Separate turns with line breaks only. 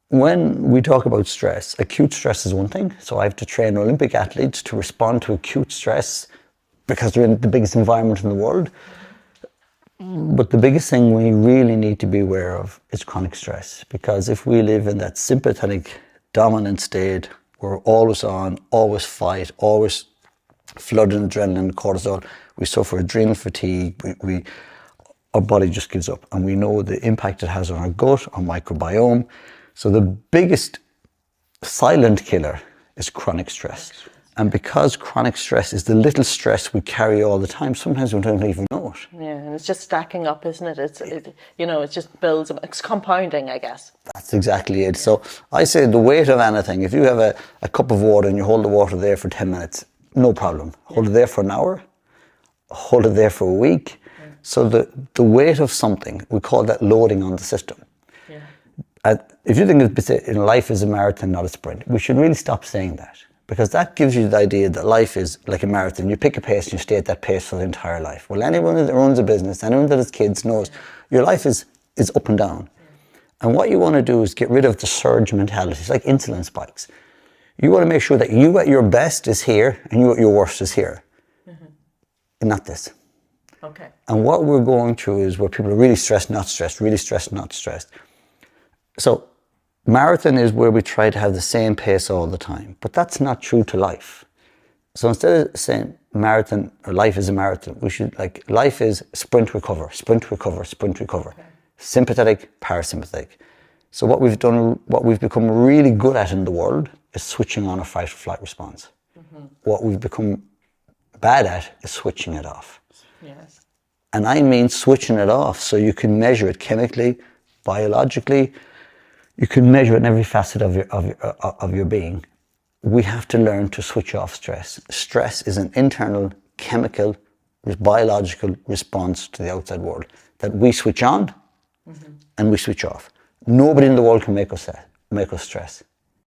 when we talk about stress, acute stress is one thing. So I have to train Olympic athletes to respond to acute stress because they're in the biggest environment in the world. But the biggest thing we really need to be aware of is chronic stress, because if we live in that sympathetic dominant state, we're always on, always fight, always flooded in adrenaline, cortisol, we suffer adrenal fatigue, our body just gives up, and we know the impact it has on our gut, our microbiome. So the biggest silent killer is chronic stress. And because chronic stress is the little stress we carry all the time, sometimes we don't even know it.
Yeah, and it's just stacking up, isn't it? It just builds, it's compounding, I guess.
That's exactly it. So I say the weight of anything, if you have a cup of water and you hold the water there for 10 minutes, no problem. Hold it there for an hour, hold it there for a week. So the weight of something, we call that loading on the system. If you think of life is a marathon, not a sprint, we should really stop saying that, because that gives you the idea that life is like a marathon. You pick a pace and you stay at that pace for the entire life. Well, anyone that runs a business, anyone that has kids knows your life is up and down. And what you want to do is get rid of the surge mentality. It's like insulin spikes. You want to make sure that you at your best is here and you at your worst is here. Not this.
Okay.
And what we're going through is where people are really stressed, not stressed, really stressed, not stressed. So marathon is where we try to have the same pace all the time, but that's not true to life. So instead of saying marathon or life is a marathon, we should life is sprint, recover, sprint, recover, sprint, recover. Okay. Sympathetic, parasympathetic. So what we've become really good at in the world is switching on a fight or flight response. What we've become bad at is switching it off.
Yes.
And I mean switching it off so you can measure it chemically, biologically. You can measure it in every facet of your being. We have to learn to switch off stress. Stress is an internal chemical, biological response to the outside world that we switch on and we switch off. Nobody in the world can make us stress.